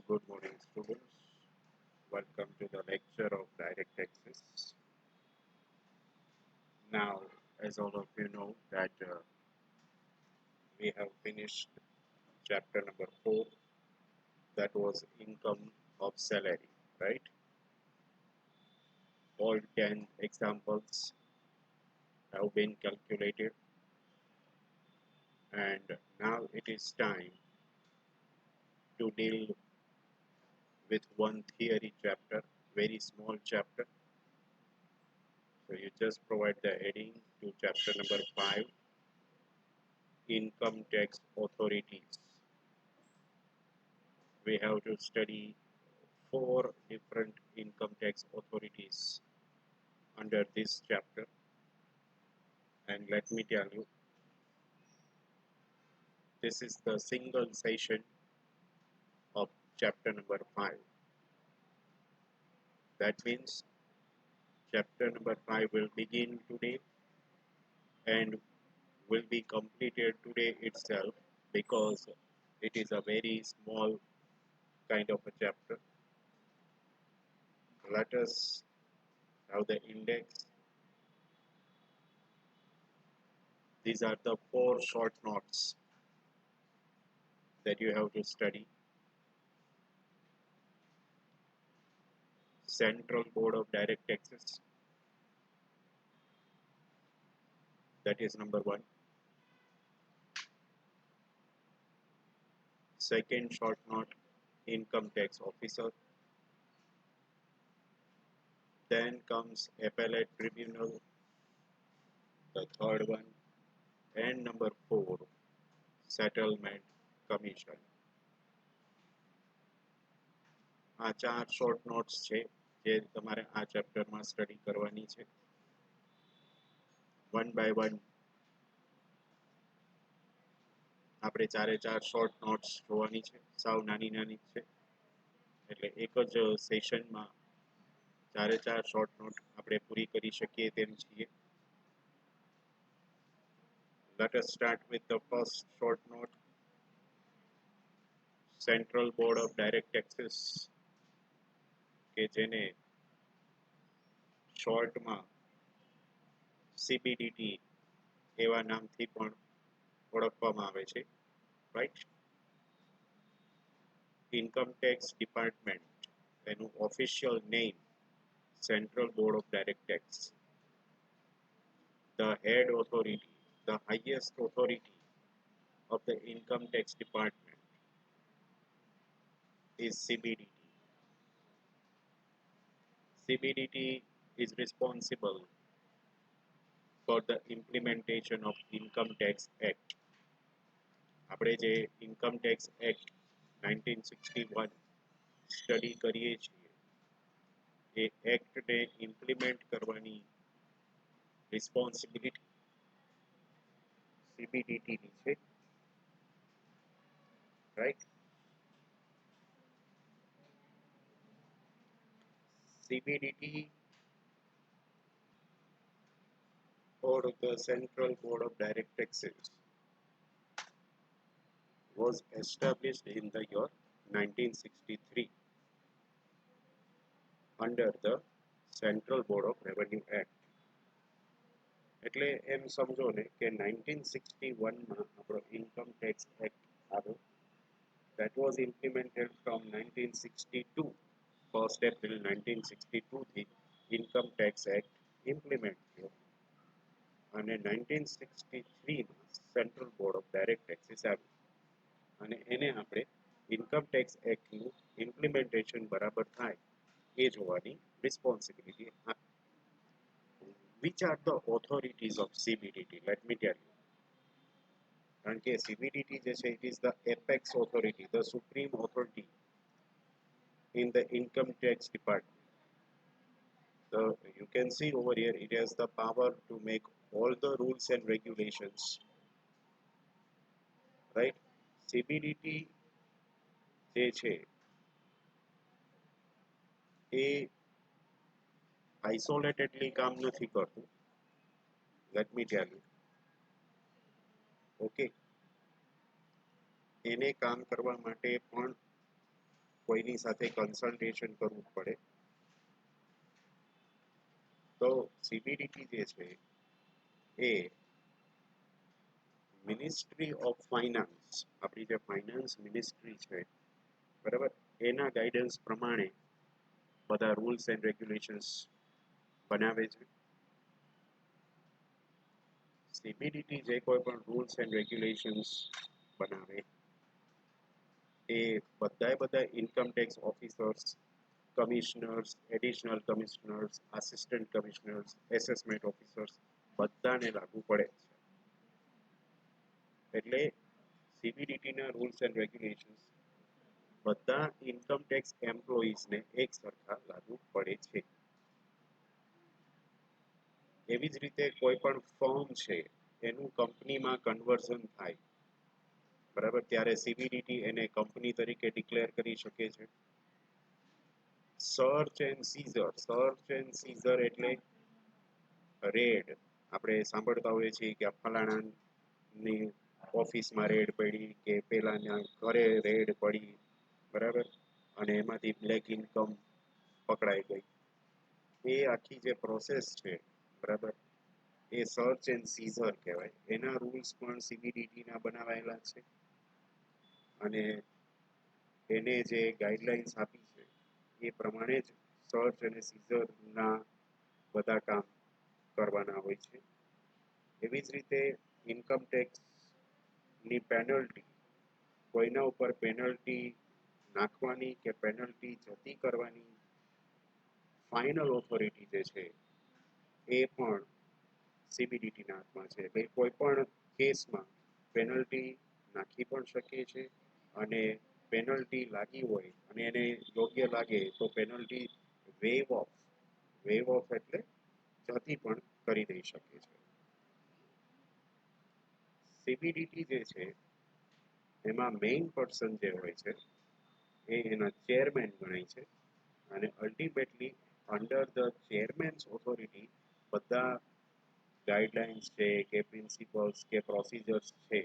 Good morning, students. Welcome to the lecture of direct taxes. Now, as all of you know, that we have finished chapter number 4, that was income of salary, right? All 10 examples have been calculated, and now it is time to deal with one theory chapter, very small chapter. So you just provide the heading to chapter number 5, income tax authorities. We have to study 4 different income tax authorities under this chapter, and let me tell you, this is the single session of chapter number 5. That means chapter number 5 will begin today and will be completed today itself, because it is a very small kind of a chapter. Let us have the index. These are the 4 short notes that you have to study. Central Board of Direct Taxes, that is number 1. Second short note, income tax officer. Then comes appellate tribunal, the third one, and number 4, settlement commission. આ 4 short notes છે જે તમારે આ ચેપ્ટરમાં study કરવાની છે. One by one આપણે 4 short notes જોવાની છે. સાવ નાની નાની છે, એટલે એક જ સેશનમાં 4 શોર્ટ નોટ આપણે પૂરી કરી શકીએ તેમ છીએ. Let us start with the first short note. Central Board of Direct Taxes, કે જેને શોર્ટમાં CBDT એવા નામથી પણ ઓળખવામાં આવે છે, રાઈટ? ઇન્કમ ટેક્સ ડિપાર્ટમેન્ટ, એનું official name Central Board of Direct Tax. The head authority, the highest authority of the income tax department is CBDT. CBDT is responsible for the implementation of Income Tax Act. આપણે જે income tax act 1961 study કરીએ છીએ, એ એક્ટને implement કરવાની responsibility CBDTની છે, right? CBDT or the Central Board of Direct Taxes was established in the year 1963 under the Central Board of Revenue Act. એટલે એમ સમજો ને કે 1961માં આપણો ઇન્કમ ટેક્સ એક્ટ આવ્યો. That was implemented from 1962. 1st April 1962 થી income tax act implement થયો, અને 1963માં central board of direct taxes આવ્યું, અને એને આપણે ઇન્કમ ટેક્સ એક્ટનું ઇમ્પ્લિમેન્ટેશન બરાબર થાય એ જોવાની રિસ્પોન્સિબિલિટી આપી. Which are the authorities of CBDT? Let me tell you. કારણ કે CBDT જે છે, it is the apex authority, the supreme authority in the income tax department. So you can see over here, it has the power to make all the rules and regulations, right? CBDT જે છે એ આઇસોલેટેડલી કામ નથી કરતું. Let me tell you. Okay, એને કામ કરવા માટે પણ કોઈની સાથે કન્સલ્ટેશન કરવું પડે. તો સીબીડીટી જે છે એ મિનિસ્ટ્રી ઓફ ફાઇનાન્સ, આપણી જે ફાઇનાન્સ મિનિસ્ટ્રી છે બરાબર, એના ગાઈડન્સ પ્રમાણે બધા રૂલ્સ એન્ડ રેગ્યુલેશન્સ બનાવે છે. સીબીડીટી જે કોઈ પણ રૂલ્સ એન્ડ રેગ્યુલેશન્સ બનાવે એ બધા income tax officers, commissioners, additional commissioners, assistant commissioners, assessment officers બધાને લાગુ પડે છે. એટલે સીબીડીટીના રૂલ્સ એન્ડ રેગ્યુલેશન્સ બધા ઇન્કમ ટેક્સ એમ્પ્લોઈઝને એક સરખા લાગુ પડે છે. એવી જ રીતે કોઈ પણ ફર્મ છે એનું કંપનીમાં કન્વર્ઝન થાય બરાબર, ત્યારે સીબીડીટી એને કંપની તરીકે ડિક્લેર કરી શકે છે. સર્ચ એન્ડ સીઝર એટલે રેડ. આપણે સાંભળતા હોઈએ છીએ કે ફલાણાની ઓફિસમાં રેડ પડી કે પેલાના ઘરે રેડ પડી બરાબર, અને એમાંથી બ્લેક ઇન્કમ પકડાઈ ગઈ. એ આખી જે પ્રોસેસ છે બરાબર, એ સર્ચ એન્ડ સીઝર કહેવાય. એના રૂલ્સ પણ સીબીડીટીના બનાવાયેલા છે અને એને જે ગાઈડલાઇન્સ આપી છે એ પ્રમાણે જ સર્ચ અને સીઝરના બધા કામ કરવાના હોય છે. એવી જ રીતે ઇન્કમ ટેક્સની પેનલ્ટી, કોઈના ઉપર પેનલ્ટી નાખવાની કે પેનલ્ટી જતી કરવાની ફાઇનલ ઓથોરિટી જે છે એ પણ સીબીડીટીના હાથમાં છે. એટલે કોઈ પણ કેસમાં પેનલ્ટી નાખી પણ શકે છે અને પેનલ્ટી લાગી હોય અને એને યોગ્ય લાગે તો પેનલ્ટી વેવ ઓફ એટલે જતી પણ કરી દઈ શકે છે. સીબીડીટી જે છે એમાં મેઇન પર્સન જે હોય છે એ એના ચેરમેન ગણાય છે અને અલ્ટિમેટલી અંડર ધ ચેરમેન્સ ઓથોરિટી બધા ગાઈડલાઇન્સ છે કે પ્રિન્સિપલ્સ કે પ્રોસિજર્સ છે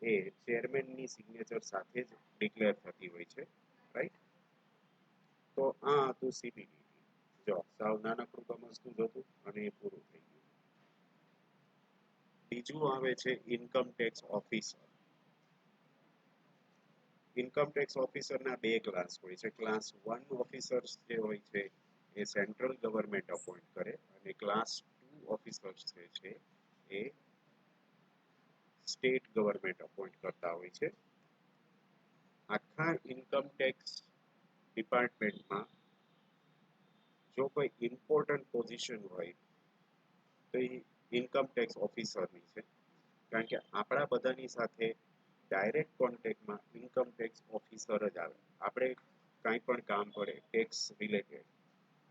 એ ચેરમેનની સિગ્નેચર સાથે જ ડિક્લેર થતી હોય છે, રાઈટ. તો આ હતું સીબીડીટી. જો સાવ નાનકડું સમજતું જતું અને એ પૂરું થઈ ગયું. બીજું આવે છે income tax officer. Income tax ઓફિસરના બે ક્લાસ હોય છે. ક્લાસ 1 ઓફિસર્સ જે હોય છે એ સેન્ટ્રલ ગવર્મેન્ટ અપોઇન્ટ કરે અને ક્લાસ 2 ઓફિસર્સ જે છે એ સ્ટેટ ગવર્મેન્ટ અપોઇન્ટ કરતા હોય છે. આખા ઇન્કમ ટેક્સ ડિપાર્ટમેન્ટમાં જો કોઈ ઇમ્પોર્ટન્ટ પોઝિશન હોય તો એ ઇન્કમ ટેક્સ ઓફિસરની છે, કારણ કે આપણા બધાની સાથે ડાયરેક્ટ કોન્ટેક્ટમાં ઇન્કમ ટેક્સ ઓફિસર જ આવે. આપણે કાંઈ પણ કામ પડે ટેક્સ રિલેટેડ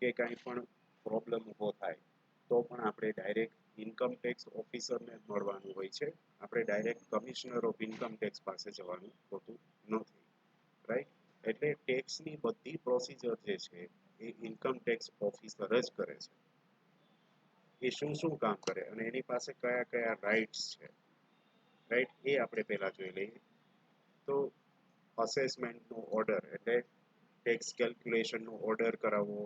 કે કાંઈ પણ પ્રોબ્લેમ ઊભો થાય તો પણ આપણે ડાયરેક્ટ ઇન્કમ ટેક્સ ઓફિસરને જ મળવાનું હોય છે. આપણે direct commissioner of income tax પાસે જવાનું હોતું નથી, રાઈટ. એટલે ટેક્સની બધી પ્રોસિજર જે છે એ ઇન્કમ ટેક્સ ઓફિસર જ કરે છે. એ શું શું કામ કરે અને એની પાસે કયા કયા રાઇટ્સ છે, રાઈટ, એ આપણે પહેલા જોઈ લઈએ. તો અસેસમેન્ટનો ઓર્ડર એટલે ટેક્સ કેલ્ક્યુલેશનનો ઓર્ડર કરાવવો,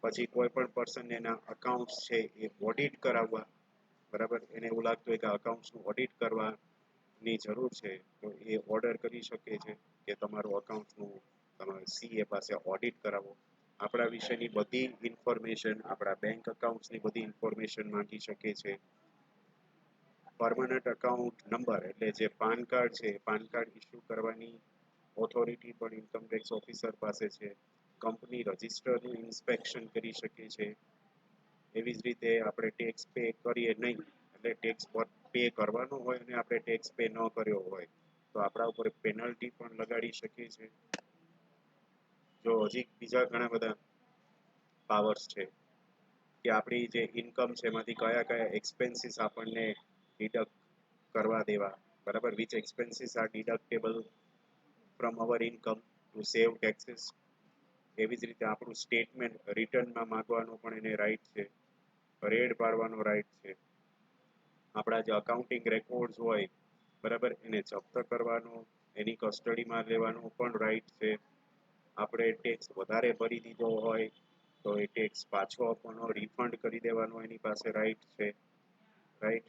પછી કોઈ પણ પર્સન એના અકાઉન્ટ્સ છે એ ઓડિટ કરાવવા બરાબર, એને એવું લાગતું હોય કે અકાઉન્ટ્સનું ઓડિટ કરવાની જરૂર છે તો એ ઓર્ડર કરી શકે છે કે તમારું અકાઉન્ટ્સનું તમારે સીએ પાસે ઓડિટ કરાવો. આપણા વિશેની બધી ઇન્ફોર્મેશન, આપણા બેંક અકાઉન્ટ્સની બધી ઇન્ફોર્મેશન માંગી શકે છે. પરમનન્ટ અકાઉન્ટ નંબર એટલે જે પાન કાર્ડ છે, પાન કાર્ડ ઇસ્યુ કરવાની ઓથોરિટી પણ ઇન્કમ ટેક્સ ઓફિસર પાસે છે. કંપની રજિસ્ટરનું ઇન્સ્પેક્શન કરી શકે છે. એવી જ રીતે આપણે ટેક્સ પે કરીએ નહીં એટલે ટેક્સ પે કરવાનો હોય અને આપણે ટેક્સ પે ન કર્યો હોય તો આપણા ઉપર પેનલ્ટી પણ લગાડી શકે છે. જો હજી બીજા ઘણા બધા પાવર્સ છે કે આપણી જે ઇન્કમ છે એમાંથી કયા કયા એક્સપેન્સીસ આપણને ડિડક્ટ કરવા દેવા બરાબર, which expenses are deductible from our income to save taxes. એવી જ રીતે આપણું સ્ટેટમેન્ટ રિટર્નમાં માંગવાનો પણ એને રાઈટ છે, રેડ પાડવાનો રાઈટ છે. આપણા જે અકાઉન્ટિંગ રેકોર્ડ્સ હોય બરાબર, એને જપ્ત કરવાનો, એની કસ્ટડીમાં લેવાનો પણ રાઈટ છે. આપણે ટેક્સ વધારે ભરી દીધો હોય તો એ ટેક્સ પાછો આપવાનો, રિફંડ કરી દેવાનો એની પાસે રાઈટ છે, રાઈટ.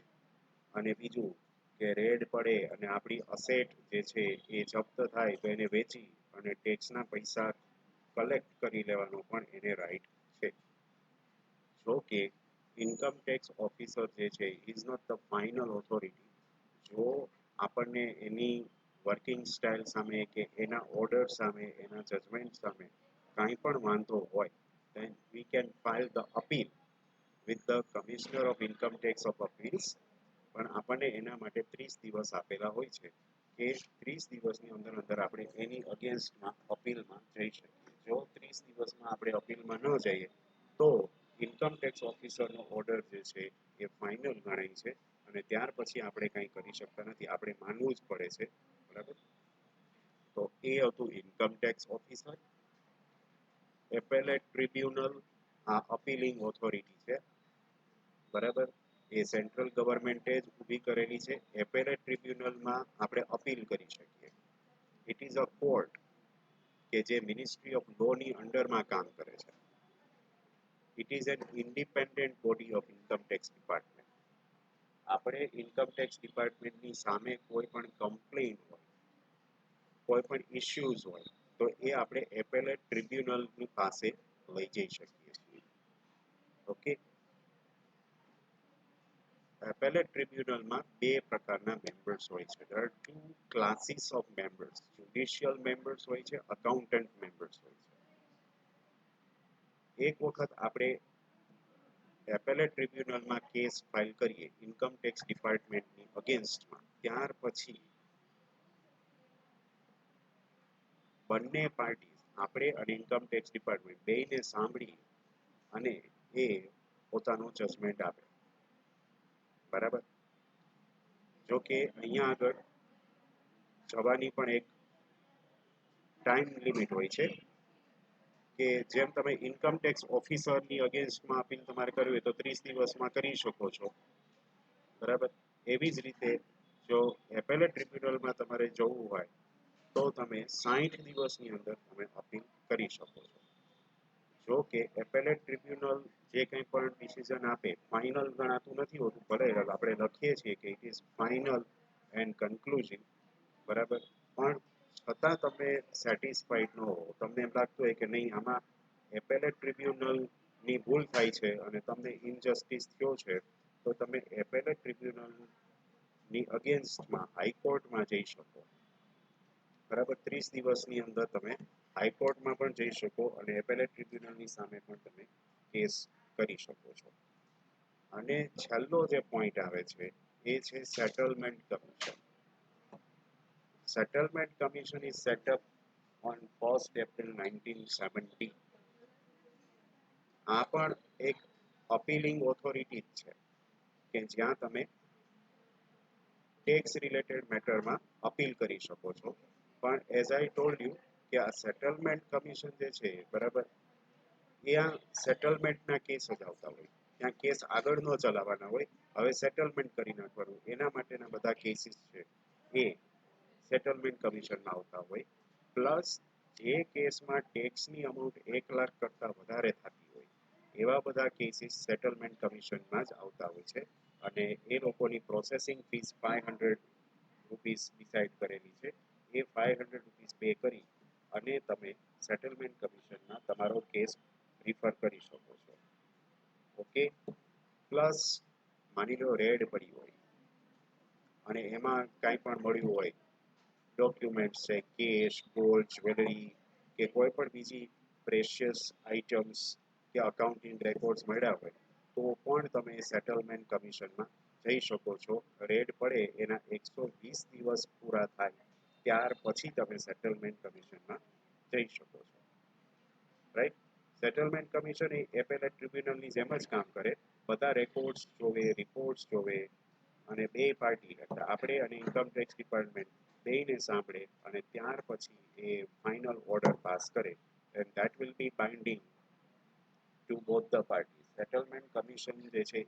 અને બીજું કે રેડ પડે અને આપણી અસેટ જે છે એ જપ્ત થાય તો એને વેચી અને ટેક્સના પૈસા કલેક્ટ કરી લેવાનો પણ એને રાઈટ છે. જો કે ઇન્કમ ટેક્સ ઓફિસર જે છે is not the final authority. જો આપણને એની વર્કિંગ સ્ટાઇલ સામે કે એના ઓર્ડર સામે, એના જજમેન્ટ સામે કાંઈ પણ વાંધો હોય, then we can file the appeal with the Commissioner of Income Tax of Appeals. પણ આપણને એના માટે 30 દિવસ આપેલા હોય છે કે 30 દિવસની અંદર અંદર આપણે એની અગેન્સ્ટમાં અપીલમાં જઈ શકીએ. જો 30 દિવસમાં આપણે અપીલમાં ન જઈએ તો ઇન્કમ ટેક્સ ઓફિસરનો ઓર્ડર જે છે એ ફાઇનલ ગણાય છે અને ત્યાર પછી આપણે કંઈ કરી શકતા નથી, આપણે માનવું જ પડે છે, બરાબર. તો એ હતું income tax officer. Appellate tribunal આ અપીલિંગ ઓથોરિટી છે, બરાબર. એ સેન્ટ્રલ ગવર્મેન્ટે જ ઊભી કરેલી છે. એપેલેટ ટ્રિબ્યુનલમાં આપણે અપીલ કરી શકીએ. ઇટ ઇઝ અ કોર્ટ કે જે મિનિસ્ટ્રી ઓફ લોની અંડરમાં કામ કરે છે. It is an independent body of income tax department. આપણે ઇન્કમ ટેક્સ ડિપાર્ટમેન્ટની સામે કોઈ પણ કમ્પ્લેન હોય, કોઈ પણ ઇશ્યુઝ હોય તો એ આપણે એપેલેટ ટ્રિબ્યુનલની પાસે લઈ જઈ શકીએ છીએ. ઓકે. એપેલેટ ટ્રિબ્યુનલમાં બે પ્રકારના મેમ્બર્સ હોય છે. there are two classes of members. Judicial members હોય છે, અકાઉન્ટન્ટ મેમ્બર્સ હોય છે. એક વખત આપણે એપેલેટ ટ્રિબ્યુનલમાં કેસ ફાઇલ કરીએ ઇન્કમ ટેક્સ ડિપાર્ટમેન્ટની અગેન્સ્ટમાં, ત્યાર પછી બંને પાર્ટી, આપણે અને ઇન્કમ ટેક્સ ડિપાર્ટમેન્ટ બેયને સાંભળી અને એ પોતાનું જજમેન્ટ આપે, બરાબર. જો કે અહીંયા આગળ જવાની પણ એક ટાઈમ લિમિટ હોય છે કે જેમ તમે ઇન્કમ ટેક્સ ઓફિસરની અગેન્સ્ટમાં અપીલ તમારે કરવી હોય તો 30 દિવસમાં કરી શકો છો, બરાબર. એવી જ રીતે જો એપેલેટ ટ્રિબ્યુનલમાં તમારે જવું હોય તો તમે 60 દિવસની અંદર તમે અપીલ કરી શકો છો. જો કે એપેલેટ ટ્રિબ્યુનલ જે કંઈ પણ ડિસિઝન આપે ફાઇનલ ગણાતું નથી હોતું, ભલે આપણે લખીએ છીએ કે ઇટ ઇઝ ફાઇનલ એન્ડ કન્ક્લુઝિવ, બરાબર. પણ છતાં તમે સેટિસ્ફાઈડ ન હો, તમને એમ લાગતું હોય કે નહીં આમાં એપેલેટ ટ્રિબ્યુનલની ભૂલ થાય છે અને તમને ઇનજસ્ટિસ થયો છે, તો તમે એપેલેટ ટ્રિબ્યુનલની અગેન્સ્ટમાં હાઈકોર્ટમાં જઈ શકો, બરાબર. 30 દિવસની અંદર તમે હાઈકોર્ટમાં પણ જઈ શકો અને એપેલેટ ટ્રિબ્યુનલની સામે પણ તમે કેસ કરી શકો છો. અને છેલ્લો જે પોઈન્ટ આવે છે એ છે settlement commission. Settlement commission is set up on 1st April 1970. આ પણ એક અપીલિંગ ઓથોરિટી જ છે કે જ્યાં તમે ટેક્સ રિલેટેડ મેટરમાં અપીલ કરી શકો છો. પણ એઝ આઈ ટોલ્ડ યુ કે આ સેટલમેન્ટ કમિશન જે છે, બરાબર, ત્યાં સેટલમેન્ટના કેસ જ આવતા હોય, ત્યાં કેસ આગળ ન ચલાવવાના હોય, હવે સેટલમેન્ટ કરી નાખવાનું, એના માટેના બધા કેસીસ છે એ સેટલમેન્ટ કમિશનમાં આવતા હોય. પ્લસ જે કેસમાં ટેક્સની અમાઉન્ટ 1 લાખ કરતાં વધારે થતી હોય એવા બધા કેસીસ સેટલમેન્ટ કમિશનમાં જ આવતા હોય છે અને એ લોકોની પ્રોસેસિંગ ફીસ 500 રૂપીસ ડિસાઇડ કરેલી છે. એ 500 રૂપીસ પે કરી અને તમે સેટલમેન્ટ કમિશનમાં તમારો કેસ રિફર કરી શકો છો. ઓકે. પ્લસ માની લો રેડ પડી હોય અને એમાં કાંઈ પણ મળ્યું હોય, ડોક્યુમેન્ટ્સ છે, કેશ, ગોલ્ડ, જ્વેલરી કે કોઈ પણ બીજી પ્રેશિયસ આઇટમ્સ કે અકાઉન્ટિંગ રેકોર્ડ્સ મળ્યા હોય તો પણ તમે સેટલમેન્ટ કમિશનમાં જઈ શકો છો. રેડ પડે એના 120 દિવસ પૂરા થાય ત્યાર પછી તમે સેટલમેન્ટ કમિશનમાં જઈ શકો છો, રાઈટ. સેટલમેન્ટ કમિશન એ એપેલેટ ટ્રિબ્યુનલની જેમ જ કામ કરે, બધા રેકોર્ડ્સ જોવે, રિપોર્ટ્સ જોવે અને બે પાર્ટી એટલે આપણે અને ઇન્કમ ટેક્સ ડિપાર્ટમેન્ટ બેયને સાંભળે અને ત્યાર પછી એ ફાઇનલ ઓર્ડર પાસ કરે and that will be binding to both the parties. Settlement commission જે છે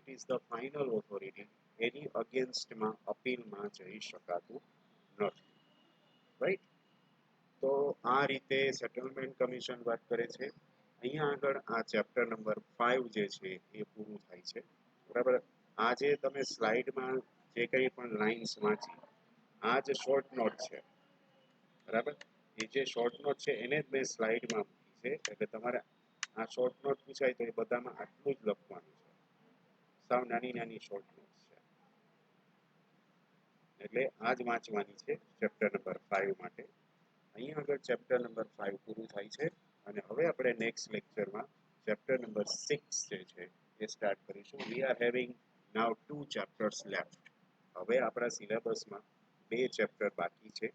it is the final authority, એની અગેન્સ્ટમાં અપીલમાં જઈ શકાતું નથી, રાઈટ. તો આ રીતે સેટલમેન્ટ કમિશન વાત કરે છે. અહીંયા આગળ આ ચેપ્ટર નંબર 5 જે છે એ પૂરું થાય છે. બરાબર. આ જે તમે સ્લાઇડમાં જે કંઈ પણ લાઇન્સ વાંચી, આ જે શોર્ટ નોટ છે, બરાબર, એ જે શોર્ટ નોટ છે એને જ મેં સ્લાઇડમાં મૂકી છે. એટલે તમારે આ શોર્ટ નોટ પૂછાય તો એ બધામાં આટલું જ લખવાનું છે. સાવ નાની નાની શોર્ટ નોટ છે. એટલે આ જ વાંચવાની છે ચેપ્ટર નંબર 5 માટે. અહીંયા આગળ ચેપ્ટર નંબર 5 પૂરું થાય છે અને હવે આપણે નેક્સ્ટ લેક્ચરમાં ચેપ્ટર નંબર 6 જે છે એ સ્ટાર્ટ કરીશું. We are having now 2 chapters left. હવે આપણા સિલેબસમાં 2 ચેપ્ટર બાકી છે.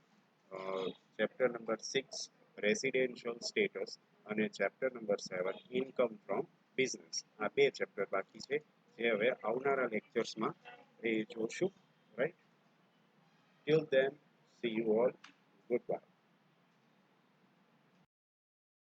ચેપ્ટર નંબર 6 રેસિડેન્શિયલ સ્ટેટસ અને chapter number 7 income from business. આ 2 ચેપ્ટર બાકી છે જે હવે આવનારા લેક્ચર્સમાં એ જોશું. Right. Till then, see you all. Goodbye.